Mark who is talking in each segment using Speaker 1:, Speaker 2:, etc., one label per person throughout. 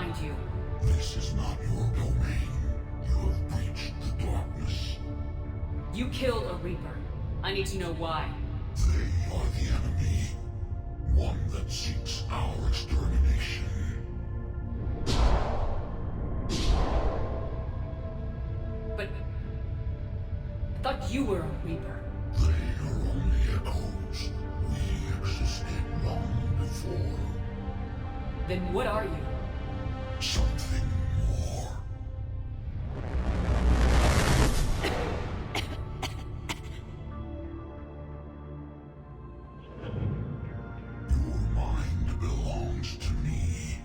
Speaker 1: find you.
Speaker 2: This is not your domain. You have breached the darkness.
Speaker 1: You killed a Reaper. I need to know why.
Speaker 2: They are the enemy. One that seeks our extermination.
Speaker 1: But... I thought you were a Reaper.
Speaker 2: They are only echoes. We existed long before.
Speaker 1: Then what are you?
Speaker 2: Something more. Your mind belongs to me.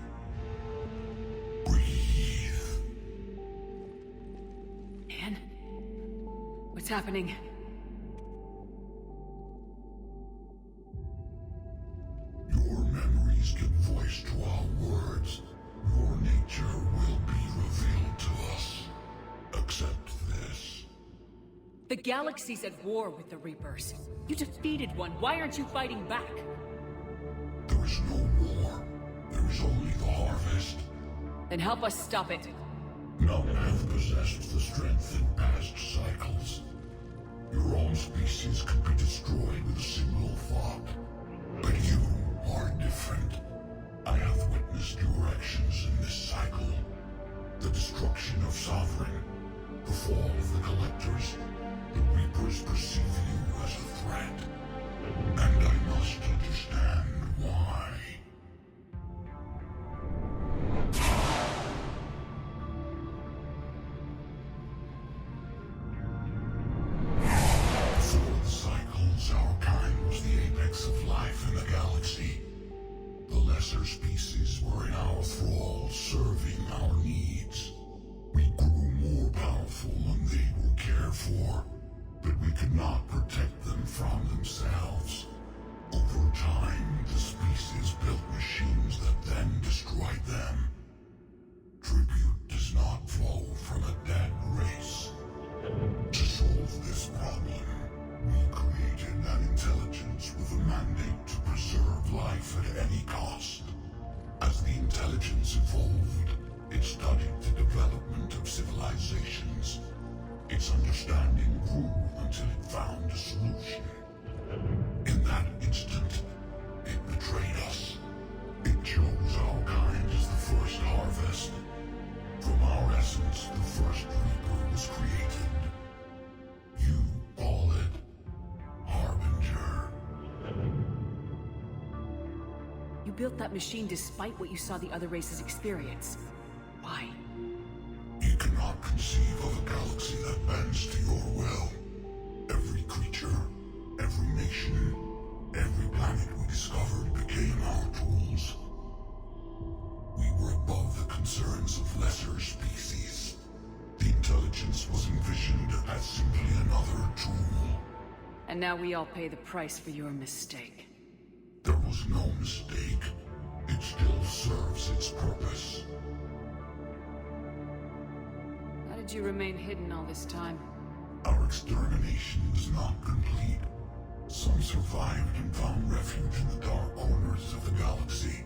Speaker 2: Breathe.
Speaker 1: Man? What's happening?
Speaker 2: Your memories give voice to our words. Your nature will be revealed to us. Accept this.
Speaker 1: The galaxy's at war with the Reapers. You defeated one. Why aren't you fighting back?
Speaker 2: There is no war. There is only the harvest.
Speaker 1: Then help us stop it.
Speaker 2: None have possessed the strength in past cycles. Your own species could be destroyed with a single thought. But you are different. I have witnessed your actions in this cycle. The destruction of Sovereign, the fall of the Collectors. The Reapers perceive you as a threat. And I must understand why. Before the cycles, our kind was the apex of life in the galaxy. The lesser species were in our thrall, serving our needs. We grew more powerful and they were cared for, but we could not protect them from themselves. Over time, the species built machines that then destroyed them. Tribute does not flow from a dead race. To solve this problem, we created an intelligence with a mandate to preserve life at any cost. As the intelligence evolved, it studied the development of civilizations. Its understanding grew until it found a solution. In that instant, it betrayed us. It chose our kind as the first harvest. From our essence, the first Reaper was created. You call it Harbinger.
Speaker 1: You built that machine despite what you saw the other races experience. Why?
Speaker 2: You cannot conceive of a galaxy that bends to your will. Every creature, every nation, every planet we discovered became our tools. We were above the concerns of lesser species. The intelligence was envisioned as simply another tool.
Speaker 1: And now we all pay the price for your mistake.
Speaker 2: There was no mistake. It still serves its purpose.
Speaker 1: How did you remain hidden all this time?
Speaker 2: Our extermination was not complete. Some survived and found refuge in the dark corners of the galaxy.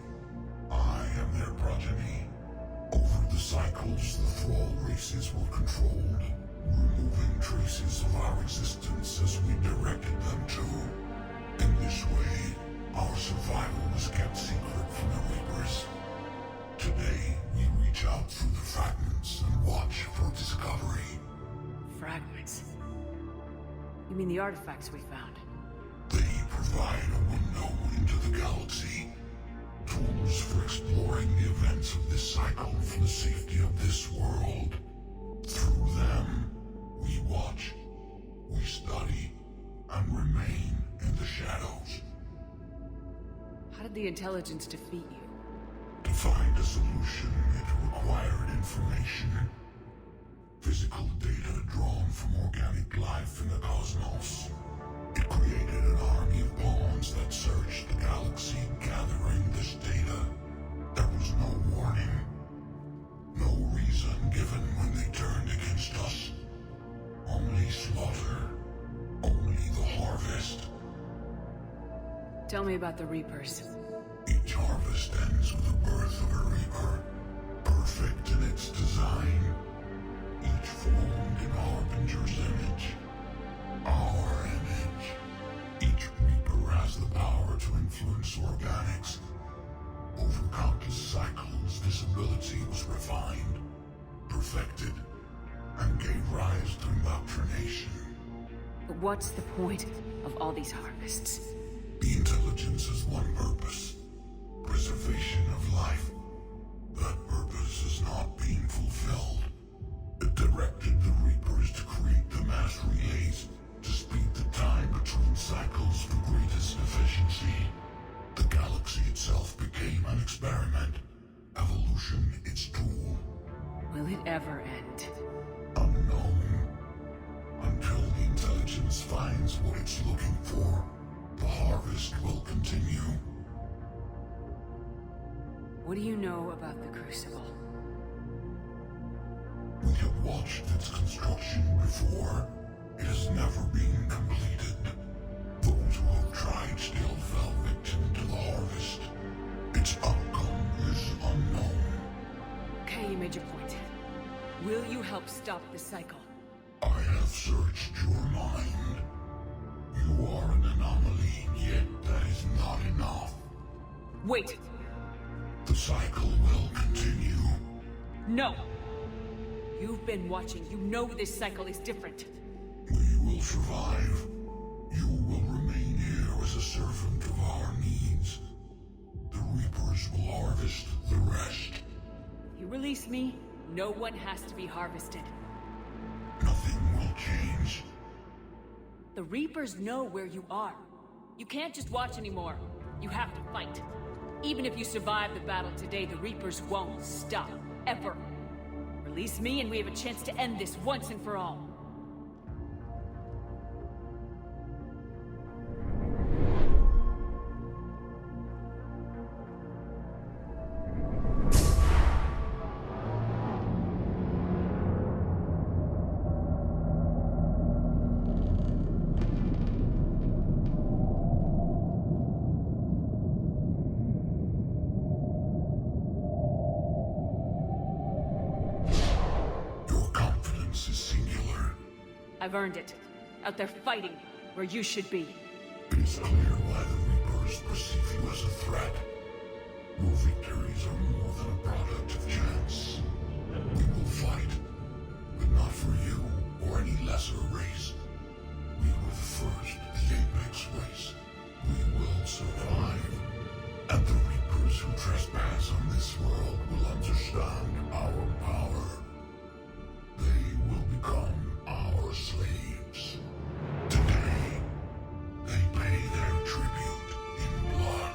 Speaker 2: I am their progeny. Over the cycles, the thrall races were controlled, removing traces of our existence as we directed them to. In this way, our survival was kept secret from the Reapers. Today, we reach out through the fragments and watch for discovery.
Speaker 1: Fragments? You mean the artifacts we found?
Speaker 2: They provide a window into the galaxy. Tools for exploring the events of this cycle for the safety of this world. Through them, we watch, we study, and remain in the shadows.
Speaker 1: How did the intelligence defeat you?
Speaker 2: To find a solution, it required information. Physical data drawn from organic life in the cosmos. It created an army of pawns that searched the galaxy, gathering this data. There was no warning. No reason given when they turned against us. Only slaughter. Only the harvest.
Speaker 1: Tell me about the Reapers.
Speaker 2: Each harvest ends with the birth of a Reaper. design, each formed in Harbinger's image. Our image. Each Reaper has the power to influence organics. Over countless cycles, this ability was refined, perfected, and gave rise to indoctrination.
Speaker 1: But what's the point of all these harvests?
Speaker 2: The intelligence has one purpose: preservation of life. That purpose is not being fulfilled. It directed the Reapers to create the mass relays to speed the time between cycles for greatest efficiency. The galaxy itself became an experiment. Evolution its tool.
Speaker 1: Will it ever end?
Speaker 2: Unknown. Until the intelligence finds what it's looking for, the harvest will continue.
Speaker 1: What do you know about the Crucible?
Speaker 2: We have watched its construction before. It has never been completed. Those who have tried still fell victim to the harvest. Its outcome is unknown.
Speaker 1: Okay, you made your point. Will you help stop the cycle?
Speaker 2: I have searched your mind. You are an anomaly, yet that is not enough.
Speaker 1: Wait!
Speaker 2: The cycle will continue.
Speaker 1: No! You've been watching. You know this cycle is different.
Speaker 2: We will survive. You will remain here as a servant of our needs. The Reapers will harvest the rest.
Speaker 1: You release me, no one has to be harvested.
Speaker 2: Nothing will change.
Speaker 1: The Reapers know where you are. You can't just watch anymore. You have to fight. Even if you survive the battle today, the Reapers won't stop. Ever. Release me and we have a chance to end this once and for all. I've earned it. Out there fighting, where you should be.
Speaker 2: It is clear why the Reapers perceive you as a threat. Your victories are more than a product of chance. We will fight, but not for you or any lesser race. We were the first, the Apex race. We will survive. And the Reapers who trespass on this world will understand our power. They will become our slaves. Today, they pay their tribute in blood.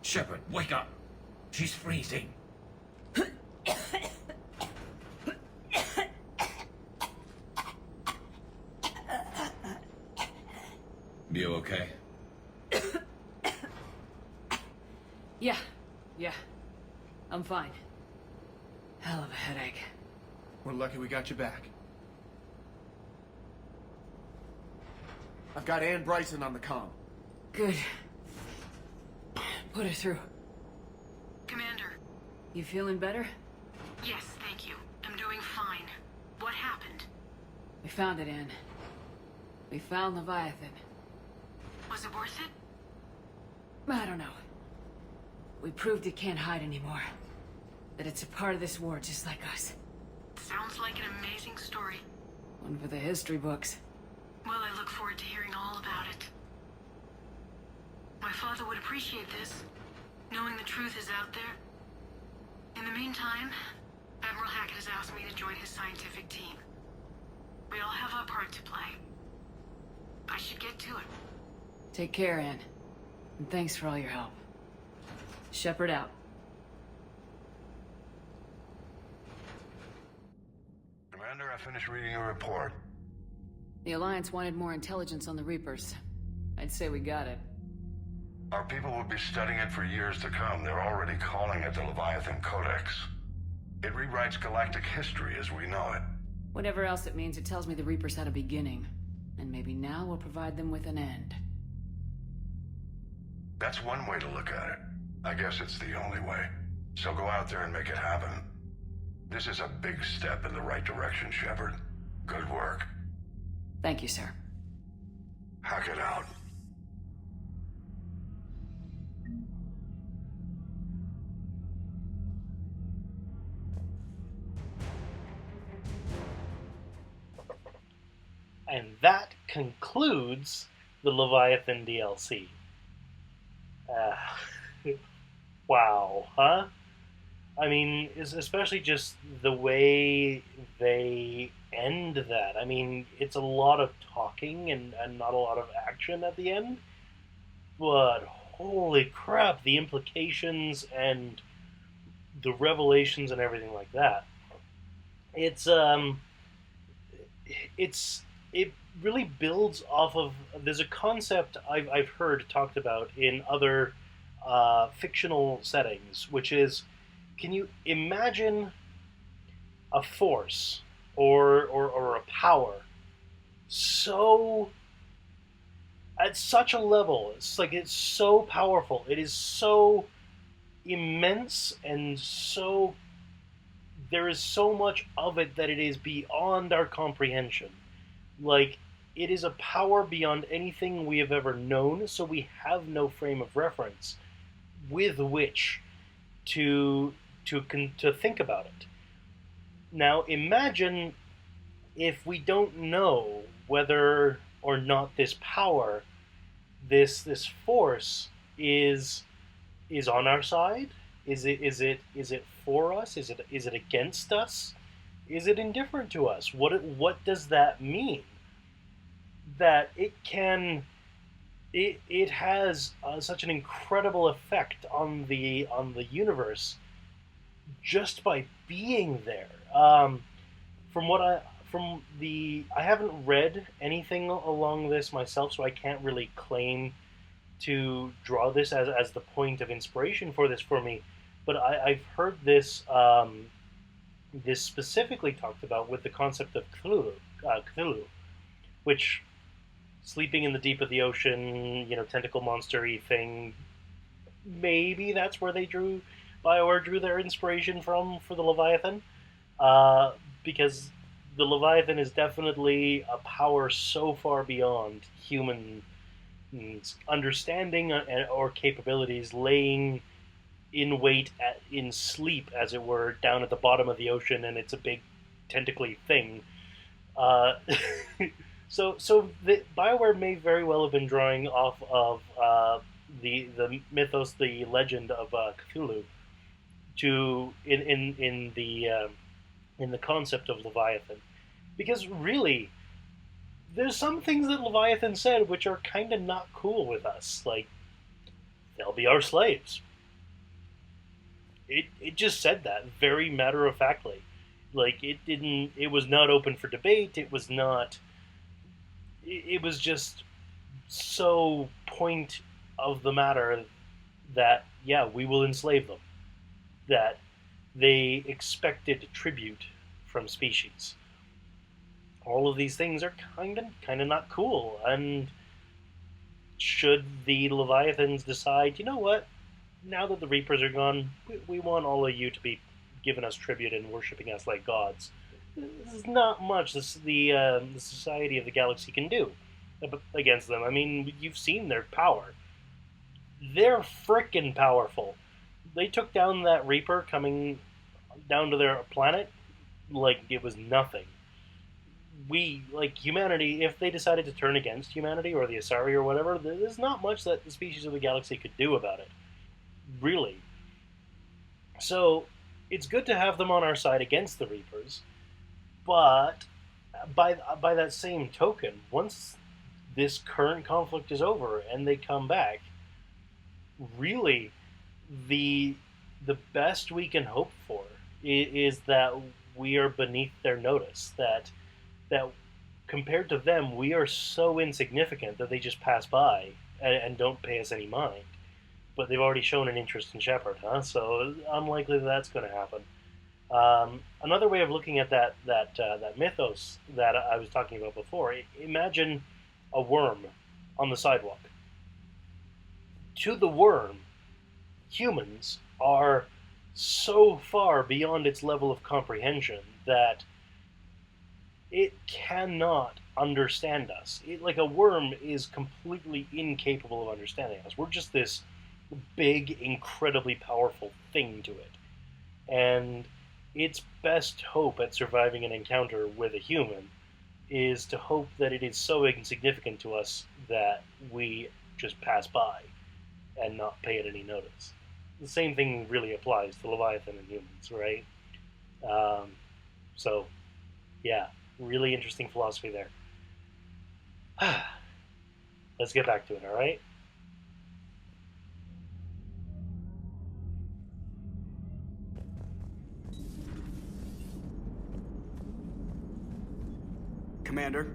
Speaker 3: Shepard, wake up! She's freezing. You okay?
Speaker 1: Yeah. I'm fine. Hell of a headache.
Speaker 4: We're lucky we got you back. I've got Ann Bryson on the comm.
Speaker 1: Good. Put her through.
Speaker 5: Commander.
Speaker 1: You feeling better?
Speaker 5: Yes, thank you. I'm doing fine. What happened?
Speaker 1: We found it, Ann. We found Leviathan.
Speaker 5: Was it worth it?
Speaker 1: I don't know. We proved it can't hide anymore. That it's a part of this war just like us.
Speaker 5: Sounds like an amazing story.
Speaker 1: One for the history books.
Speaker 5: Well, I look forward to hearing all about it. My father would appreciate this, knowing the truth is out there. In the meantime, Admiral Hackett has asked me to join his scientific team. We all have our part to play. I should get to it.
Speaker 1: Take care, Ann. And thanks for all your help. Shepard out.
Speaker 2: Commander, I finished reading your report.
Speaker 1: The Alliance wanted more intelligence on the Reapers. I'd say we got it.
Speaker 2: Our people will be studying it for years to come. They're already calling it the Leviathan Codex. It rewrites galactic history as we know it.
Speaker 1: Whatever else it means, it tells me the Reapers had a beginning. And maybe now we'll provide them with an end.
Speaker 2: That's one way to look at it. I guess it's the only way. So go out there and make it happen. This is a big step in the right direction, Shepard. Good work.
Speaker 1: Thank you, sir.
Speaker 2: Hackett out.
Speaker 6: And that concludes the Leviathan DLC. Wow, huh? I mean, especially just the way they end that. I mean, it's a lot of talking and not a lot of action at the end. But holy crap, the implications and the revelations and everything like that. It really builds off of. There's a concept I've heard talked about in other fictional settings, which is, can you imagine a force or a power so at such a level? It's like it's so powerful. It is so immense and so there is so much of it that it is beyond our comprehension. Like, it is a power beyond anything we have ever known, so we have no frame of reference with which to think about it. Now, imagine if we don't know whether or not this power, this force, is on our side. Is it for us? Is it against us? Is it indifferent to us? What does that mean? That it has such an incredible effect on the universe just by being there. I haven't read anything along this myself, so I can't really claim to draw this as the point of inspiration for this for me. But I've heard this this specifically talked about with the concept of Cthulhu, which, sleeping in the deep of the ocean, tentacle monster-y thing, maybe that's where BioWare drew their inspiration from for the Leviathan, because the Leviathan is definitely a power so far beyond human understanding or capabilities, laying in wait in sleep, as it were, down at the bottom of the ocean, and it's a big tentacly thing. So the BioWare may very well have been drawing off of the mythos, the legend of Cthulhu, in the concept of Leviathan, because really, there's some things that Leviathan said which are kind of not cool with us, like, they'll be our slaves. It just said that very matter-of-factly. Like, it was not open for debate, it was not... It was just so point of the matter that, yeah, we will enslave them. That they expected tribute from species. All of these things are kind of not cool, and should the Leviathans decide, you know what, now that the Reapers are gone, we want all of you to be giving us tribute and worshipping us like gods. There's not much the Society of the Galaxy can do against them. I mean, you've seen their power. They're frickin' powerful. They took down that Reaper coming down to their planet like it was nothing. We, like humanity, if they decided to turn against humanity or the Asari or whatever, there's not much that the species of the galaxy could do about it. Really. So, it's good to have them on our side against the Reapers, but by that same token, once this current conflict is over and they come back, really, the best we can hope for is that we are beneath their notice, that compared to them, we are so insignificant that they just pass by and don't pay us any mind. But they've already shown an interest in Shepard, huh? So unlikely that that's going to happen. Another way of looking at that mythos that I was talking about before, imagine a worm on the sidewalk. To the worm, humans are so far beyond its level of comprehension that it cannot understand us. Like a worm is completely incapable of understanding us. We're just this big, incredibly powerful thing to it. And its best hope at surviving an encounter with a human is to hope that it is so insignificant to us that we just pass by and not pay it any notice. The same thing really applies to Leviathan and humans, right? So, yeah, really interesting philosophy there. Let's get back to it, all right?
Speaker 4: Commander?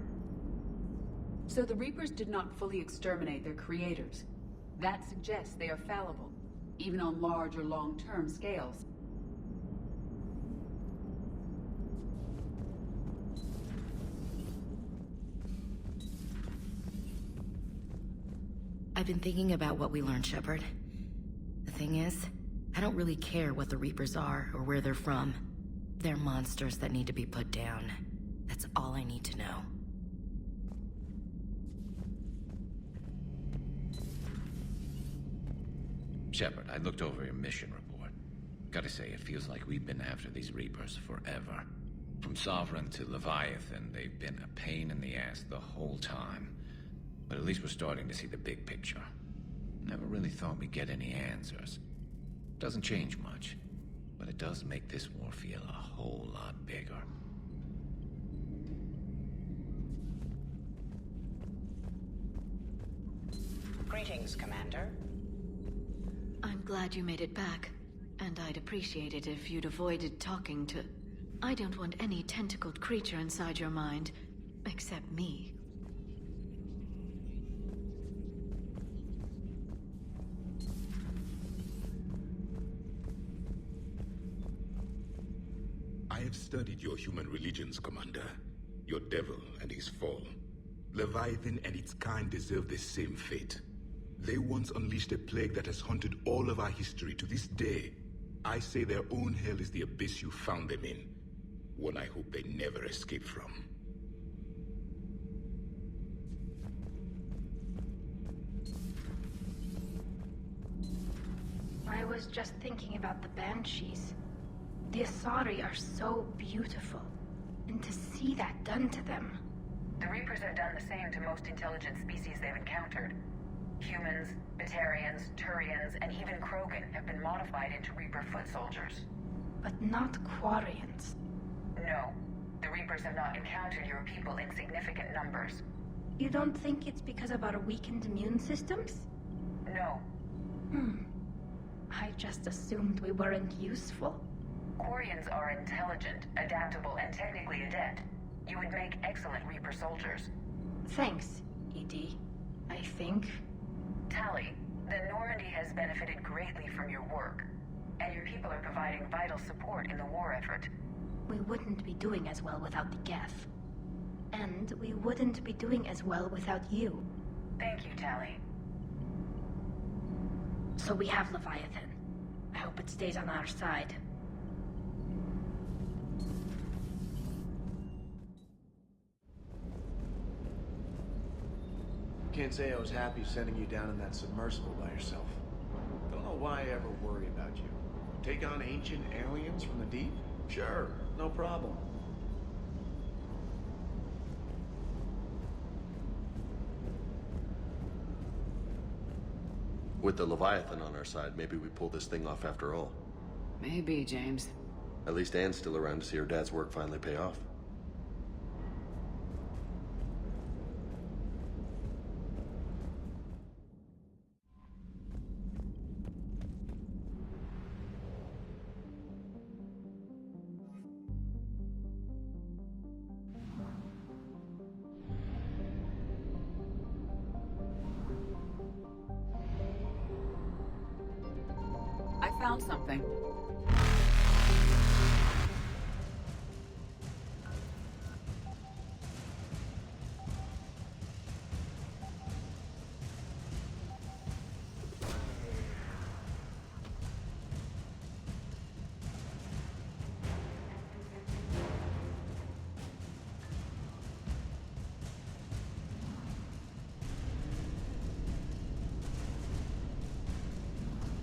Speaker 1: So the Reapers did not fully exterminate their creators. That suggests they are fallible, even on large or long-term scales.
Speaker 7: I've been thinking about what we learned, Shepard. The thing is, I don't really care what the Reapers are or where they're from. They're monsters that need to be put down. That's all I need to know.
Speaker 3: Shepard, I looked over your mission report. Gotta say, it feels like we've been after these Reapers forever. From Sovereign to Leviathan, they've been a pain in the ass the whole time. But at least we're starting to see the big picture. Never really thought we'd get any answers. Doesn't change much, but it does make this war feel a whole lot bigger.
Speaker 8: Greetings, Commander.
Speaker 7: I'm glad you made it back, and I'd appreciate it if you'd avoided talking to... I don't want any tentacled creature inside your mind, except me.
Speaker 2: I have studied your human religions, Commander. Your devil and his fall. Leviathan and its kind deserve the same fate. They once unleashed a plague that has haunted all of our history to this day. I say their own hell is the abyss you found them in. One I hope they never escape from.
Speaker 9: I was just thinking about the Banshees. The Asari are so beautiful. And to see that done to them...
Speaker 10: The Reapers have done the same to most intelligent species they've encountered. Humans, Batarians, Turians, and even Krogan have been modified into Reaper foot soldiers.
Speaker 9: But not Quarians.
Speaker 10: No. The Reapers have not encountered your people in significant numbers.
Speaker 9: You don't think it's because of our weakened immune systems?
Speaker 10: No.
Speaker 9: I just assumed we weren't useful.
Speaker 10: Quarians are intelligent, adaptable, and technically adept. You would make excellent Reaper soldiers.
Speaker 9: Thanks, ED. I think.
Speaker 10: Tali, the Normandy has benefited greatly from your work, and your people are providing vital support in the war effort.
Speaker 9: We wouldn't be doing as well without the Geth. And we wouldn't be doing as well without you.
Speaker 10: Thank you, Tali.
Speaker 9: So we have Leviathan. I hope it stays on our side.
Speaker 4: Can't say I was happy sending you down in that submersible by yourself. Don't know why I ever worry about you. Take on ancient aliens from the deep? Sure, no problem.
Speaker 11: With the Leviathan on our side, maybe we pull this thing off after all.
Speaker 1: Maybe, James.
Speaker 11: At least Anne's still around to see her dad's work finally pay off.
Speaker 1: I found something.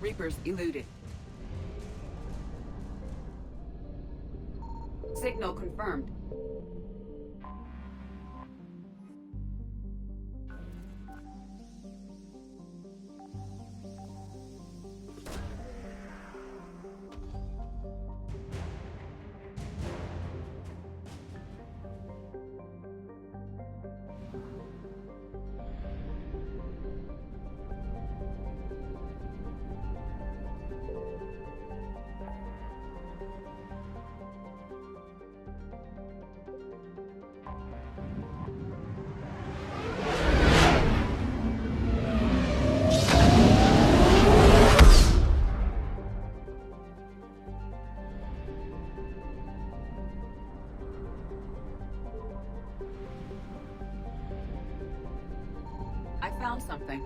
Speaker 1: Reapers eluded. Signal confirmed. I found something.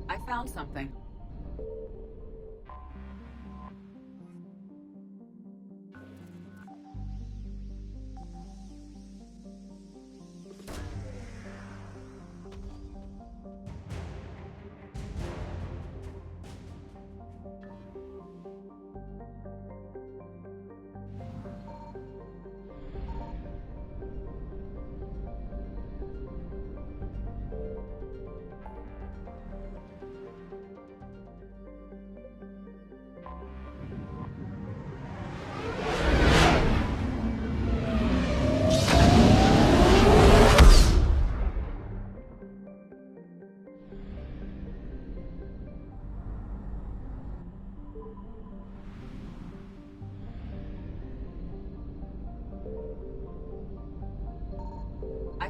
Speaker 1: I found something.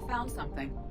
Speaker 12: found something.